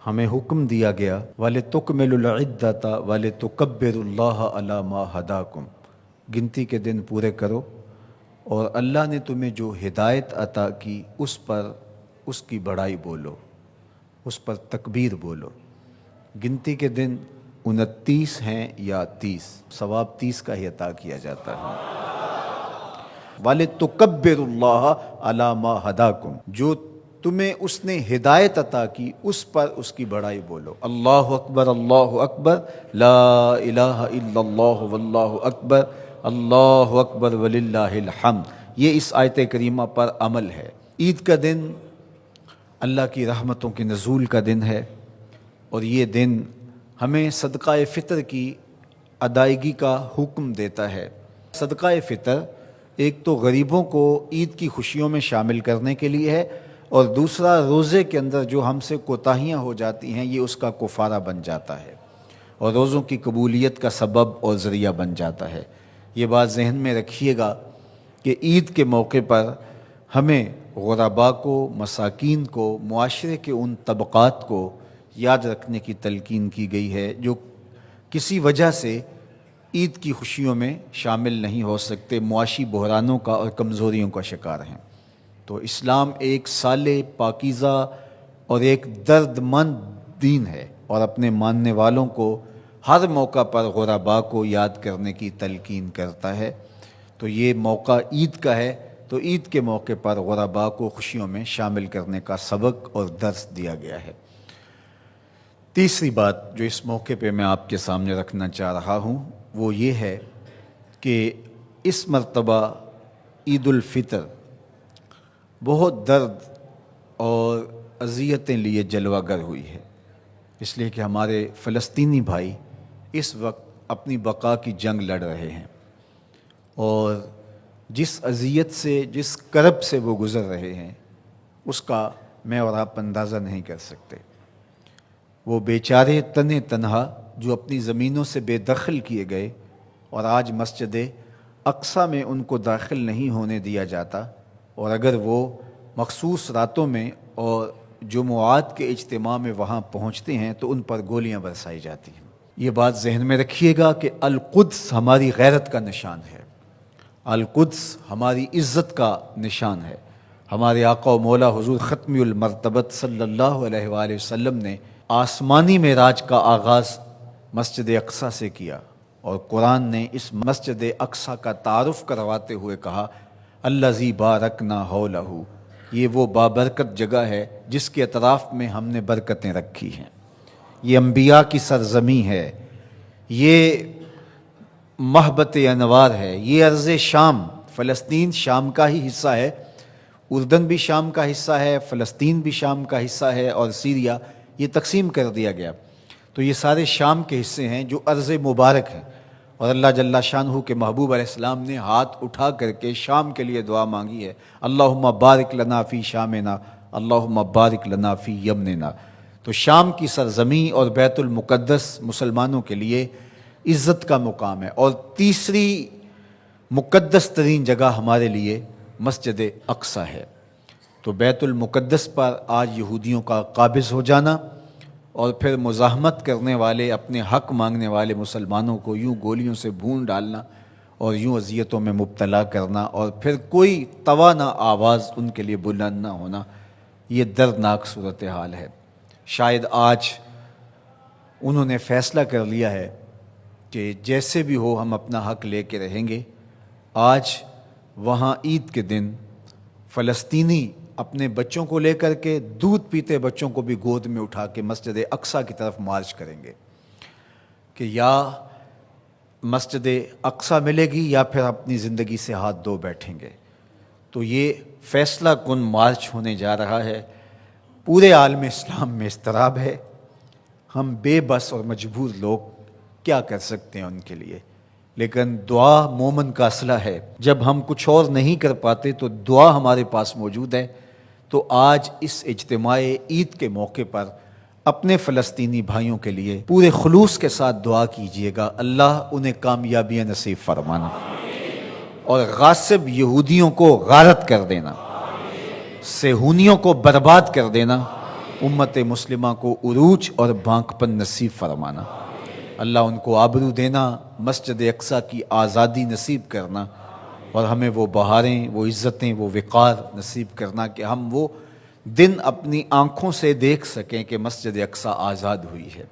ہمیں حکم دیا گیا وَلِتُكْمِلُوا الْعِدَّةَ وَلِتُكَبِّرُوا اللَّهَ عَلَى مَا هَدَاكُمْ، گنتی کے دن پورے کرو اور اللہ نے تمہیں جو ہدایت عطا کی اس پر اس کی بڑائی بولو، اس پر تکبیر بولو۔ گنتی کے دن 29 ہیں یا 30، ثواب 30 کا ہی عطا کیا جاتا ہے۔ وَلِتُكَبِّرُوا اللَّهَ عَلَى مَا هَدَاكُمْ، جو تمہیں اس نے ہدایت عطا کی اس پر اس کی بڑائی بولو۔ اللہ اکبر لا الہ الا اللہ واللہ اکبر، اللہ اکبر وللہ الحمد، یہ اس آیت کریمہ پر عمل ہے۔ عید کا دن اللہ کی رحمتوں کے نزول کا دن ہے، اور یہ دن ہمیں صدقہ فطر کی ادائیگی کا حکم دیتا ہے۔ صدقہ فطر ایک تو غریبوں کو عید کی خوشیوں میں شامل کرنے کے لیے ہے، اور دوسرا روزے کے اندر جو ہم سے کوتاہیاں ہو جاتی ہیں یہ اس کا کفارہ بن جاتا ہے، اور روزوں کی قبولیت کا سبب اور ذریعہ بن جاتا ہے۔ یہ بات ذہن میں رکھیے گا کہ عید کے موقع پر ہمیں غرباء کو، مساکین کو، معاشرے کے ان طبقات کو یاد رکھنے کی تلقین کی گئی ہے جو کسی وجہ سے عید کی خوشیوں میں شامل نہیں ہو سکتے، معاشی بحرانوں کا اور کمزوریوں کا شکار ہیں۔ تو اسلام ایک صالح، پاکیزہ اور ایک درد مند دین ہے، اور اپنے ماننے والوں کو ہر موقع پر غرباء کو یاد کرنے کی تلقین کرتا ہے۔ تو یہ موقع عید کا ہے، تو عید کے موقع پر غرباء کو خوشیوں میں شامل کرنے کا سبق اور درس دیا گیا ہے۔ تیسری بات جو اس موقع پہ میں آپ کے سامنے رکھنا چاہ رہا ہوں وہ یہ ہے کہ اس مرتبہ عید الفطر بہت درد اور اذیتیں لیے جلوہ گر ہوئی ہے، اس لیے کہ ہمارے فلسطینی بھائی اس وقت اپنی بقا کی جنگ لڑ رہے ہیں، اور جس اذیت سے، جس کرب سے وہ گزر رہے ہیں اس کا میں اور آپ اندازہ نہیں کر سکتے۔ وہ بیچارے تنے تنہا جو اپنی زمینوں سے بے دخل کیے گئے، اور آج مسجد اقصیٰ میں ان کو داخل نہیں ہونے دیا جاتا، اور اگر وہ مخصوص راتوں میں اور جمعات کے اجتماع میں وہاں پہنچتے ہیں تو ان پر گولیاں برسائی جاتی ہیں۔ یہ بات ذہن میں رکھیے گا کہ القدس ہماری غیرت کا نشان ہے، القدس ہماری عزت کا نشان ہے۔ ہمارے آقا و مولا حضور ختمی المرتبت صلی اللہ علیہ وآلہ وسلم نے آسمانی معراج کا آغاز مسجد اقصیٰ سے کیا، اور قرآن نے اس مسجد اقصیٰ کا تعارف کرواتے ہوئے کہا الذی بارکنا حولہ، یہ وہ بابرکت جگہ ہے جس کے اطراف میں ہم نے برکتیں رکھی ہیں۔ یہ انبیاء کی سرزمین ہے، یہ محبت انوار ہے، یہ ارض شام، فلسطین شام کا ہی حصہ ہے، اردن بھی شام کا حصہ ہے، فلسطین بھی شام کا حصہ ہے، اور سیریا یہ تقسیم کر دیا گیا۔ تو یہ سارے شام کے حصے ہیں جو ارض مبارک ہیں، اور اللہ جل شانہ کے محبوب علیہ السلام نے ہاتھ اٹھا کر کے شام کے لیے دعا مانگی ہے، اللہم بارک لنا فی شامنا، اللہم بارک لنا فی یمننا۔ تو شام کی سرزمین اور بیت المقدس مسلمانوں کے لیے عزت کا مقام ہے، اور تیسری مقدس ترین جگہ ہمارے لیے مسجد اقصیٰ ہے۔ تو بیت المقدس پر آج یہودیوں کا قابض ہو جانا، اور پھر مزاحمت کرنے والے، اپنے حق مانگنے والے مسلمانوں کو یوں گولیوں سے بھون ڈالنا اور یوں اذیتوں میں مبتلا کرنا، اور پھر کوئی توانا آواز ان کے لیے بلند نہ ہونا، یہ دردناک صورتحال ہے۔ شاید آج انہوں نے فیصلہ کر لیا ہے کہ جیسے بھی ہو ہم اپنا حق لے کے رہیں گے۔ آج وہاں عید کے دن فلسطینی اپنے بچوں کو لے کر کے، دودھ پیتے بچوں کو بھی گود میں اٹھا کے مسجد اقصیٰ کی طرف مارچ کریں گے کہ یا مسجد اقصیٰ ملے گی یا پھر اپنی زندگی سے ہاتھ دھو بیٹھیں گے۔ تو یہ فیصلہ کن مارچ ہونے جا رہا ہے۔ پورے عالم اسلام میں اضطراب ہے، ہم بے بس اور مجبور لوگ کیا کر سکتے ہیں ان کے لیے، لیکن دعا مومن کا اسلحہ ہے۔ جب ہم کچھ اور نہیں کر پاتے تو دعا ہمارے پاس موجود ہے۔ تو آج اس اجتماع عید کے موقع پر اپنے فلسطینی بھائیوں کے لیے پورے خلوص کے ساتھ دعا کیجیے گا، اللہ انہیں کامیابیاں نصیب فرمانا، اور غاصب یہودیوں کو غارت کر دینا، صہیونیوں کو برباد کر دینا، امت مسلمہ کو عروج اور بانکپن نصیب فرمانا، اللہ ان کو آبرو دینا، مسجد اقصیٰ کی آزادی نصیب کرنا، اور ہمیں وہ بہاریں، وہ عزتیں، وہ وقار نصیب کرنا کہ ہم وہ دن اپنی آنکھوں سے دیکھ سکیں کہ مسجد اقصیٰ آزاد ہوئی ہے۔